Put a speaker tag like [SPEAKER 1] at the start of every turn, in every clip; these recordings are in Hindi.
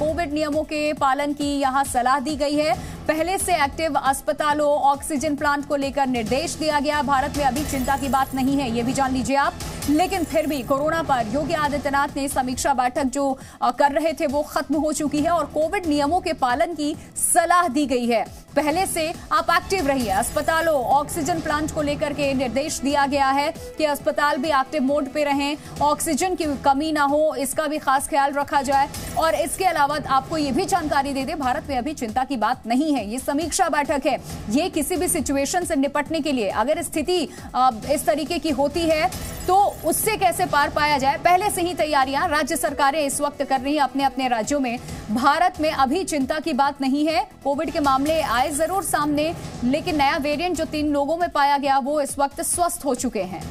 [SPEAKER 1] कोविड नियमों के पालन की यहां सलाह दी गई है। पहले से एक्टिव अस्पतालों, ऑक्सीजन प्लांट को लेकर निर्देश दिया गया। भारत में अभी चिंता की बात नहीं है, ये भी जान लीजिए आप। लेकिन फिर भी कोरोना पर योगी आदित्यनाथ ने समीक्षा बैठक जो कर रहे थे वो खत्म हो चुकी है और कोविड नियमों के पालन की सलाह दी गई है। पहले से आप एक्टिव रहिए। अस्पतालों, ऑक्सीजन प्लांट को लेकर के निर्देश दिया गया है कि अस्पताल भी एक्टिव मोड पे रहें, ऑक्सीजन की कमी ना हो, इसका भी खास ख्याल रखा जाए। और इसके अलावा आपको ये भी जानकारी दे दें, भारत में अभी चिंता की बात नहीं है। ये समीक्षा बैठक है, ये किसी भी सिचुएशन से निपटने के लिए, अगर स्थिति इस तरीके की होती है तो उससे कैसे पार पाया जाए, पहले से ही तैयारियां राज्य सरकारें इस वक्त कर रही हैं अपने अपने राज्यों में। भारत में अभी चिंता की बात नहीं है। कोविड के मामले आए जरूर सामने, लेकिन नया वेरिएंट जो 3 लोगों में पाया गया वो इस वक्त स्वस्थ हो चुके हैं।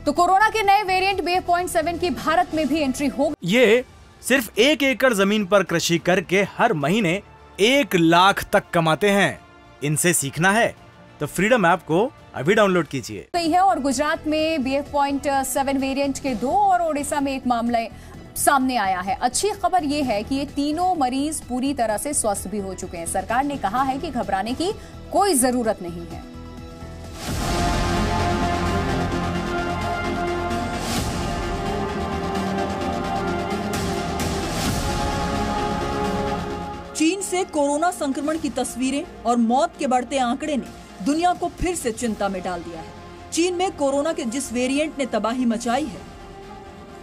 [SPEAKER 1] तो कोरोना के नए वेरिएंट BF.7 की भारत में भी एंट्री हो।
[SPEAKER 2] ये सिर्फ 1 एकड़ जमीन पर कृषि करके हर महीने 1 लाख तक कमाते हैं। इनसे सीखना है तो फ्रीडम ऐप को अभी डाउनलोड कीजिए।
[SPEAKER 1] है और गुजरात में BF.7 वेरिएंट के 2 और ओडिशा में 1 मामला सामने आया है। अच्छी खबर यह है कि ये तीनों मरीज पूरी तरह से स्वस्थ भी हो चुके हैं। सरकार ने कहा है कि घबराने की कोई जरूरत नहीं है।
[SPEAKER 3] चीन से कोरोना संक्रमण की तस्वीरें और मौत के बढ़ते आंकड़े ने दुनिया को फिर से चिंता में डाल दिया है। चीन में कोरोना के जिस वेरिएंट ने तबाही मचाई है,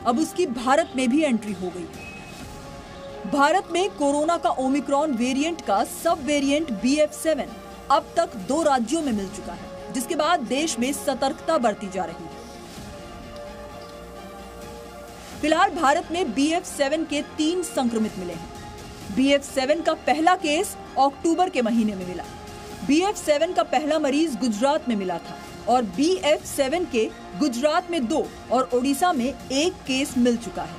[SPEAKER 3] अब उसकी भारत में भी एंट्री हो गई है। भारत में कोरोना का ओमिक्रॉन वेरिएंट का सब वेरिएंट BF.7 अब तक 2 राज्यों में मिल चुका है, जिसके बाद देश में सतर्कता बरती जा रही है। फिलहाल भारत में BF.7 के 3 संक्रमित मिले हैं। BF.7 का पहला केस अक्टूबर के महीने में मिला। BF.7 का पहला मरीज गुजरात में मिला था और BF.7 के गुजरात में 2 और ओडिशा में 1 केस मिल चुका है।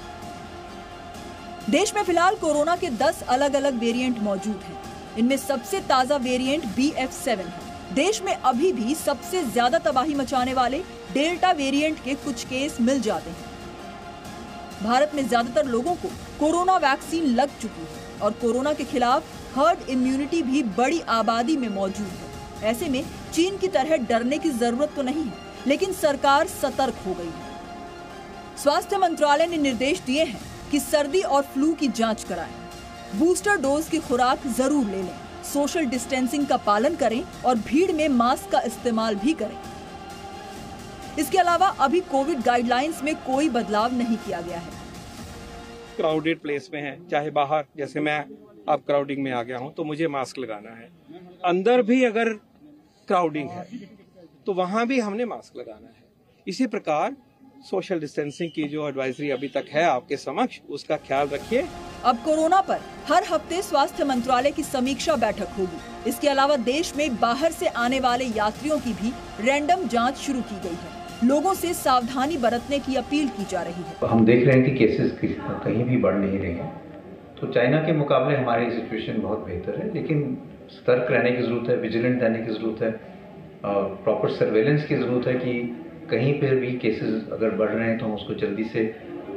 [SPEAKER 3] देश में फिलहाल कोरोना के 10 अलग अलग वेरिएंट मौजूद हैं। इनमें सबसे ताजा वेरिएंट BF.7 है। देश में अभी भी सबसे ज्यादा तबाही मचाने वाले डेल्टा वेरिएंट के कुछ केस मिल जाते हैं। भारत में ज्यादातर लोगों को कोरोना वैक्सीन लग चुकी है और कोरोना के खिलाफ हर्ड इम्यूनिटी भी बड़ी आबादी में मौजूद है। ऐसे में चीन की तरह डरने की जरूरत तो नहीं है, लेकिन सरकार सतर्क हो गई है। स्वास्थ्य मंत्रालय ने निर्देश दिए हैं कि सर्दी और फ्लू की जांच कराएं, बूस्टर डोज की खुराक जरूर ले लें, सोशल डिस्टेंसिंग का पालन करें और भीड़ में मास्क का इस्तेमाल भी करें। इसके अलावा अभी कोविड गाइडलाइंस में कोई बदलाव नहीं किया गया है।
[SPEAKER 4] क्राउडेड प्लेस में है, चाहे बाहर, जैसे मैं अब क्राउडिंग में आ गया हूं तो मुझे मास्क लगाना है। अंदर भी अगर क्राउडिंग है तो वहां भी हमने मास्क लगाना है। इसी प्रकार सोशल डिस्टेंसिंग की जो एडवाइजरी अभी तक है आपके समक्ष, उसका ख्याल रखिए।
[SPEAKER 3] अब कोरोना पर हर हफ्ते स्वास्थ्य मंत्रालय की समीक्षा बैठक होगी। इसके अलावा देश में बाहर से आने वाले यात्रियों की भी रैंडम जांच शुरू की गई है। लोगों से सावधानी बरतने की अपील की जा रही है।
[SPEAKER 5] हम देख रहे हैं कि केसेस कहीं भी बढ़ नहीं रहे हैं, तो चाइना के मुकाबले हमारी सिचुएशन बहुत बेहतर है, लेकिन सतर्क रहने की जरूरत है, विजिलेंट रहने की जरूरत है, प्रॉपर सर्वेलेंस की जरूरत है कि कहीं पर भी केसेस अगर बढ़ रहे हैं तो हम उसको जल्दी से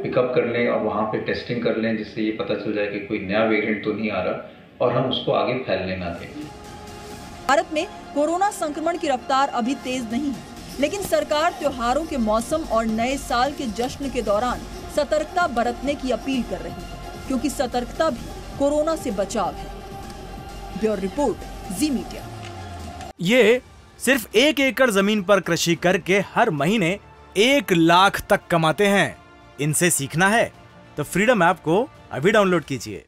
[SPEAKER 5] पिकअप कर लें और वहाँ पे टेस्टिंग कर लें, जिससे ये पता चल जाए कि कोई नया वेरिएंट तो नहीं आ रहा और हम उसको आगे फैलने ना दें।
[SPEAKER 3] भारत में कोरोना संक्रमण की रफ्तार अभी तेज नहीं है, लेकिन सरकार त्योहारों के मौसम और नए साल के जश्न के दौरान सतर्कता बरतने की अपील कर रही है, क्योंकि सतर्कता भी कोरोना से बचाव है। ब्यूरो रिपोर्ट, जी मीडिया।
[SPEAKER 2] ये सिर्फ 1 एकड़ जमीन पर कृषि करके हर महीने 1 लाख तक कमाते हैं। इनसे सीखना है तो फ्रीडम ऐप को अभी डाउनलोड कीजिए।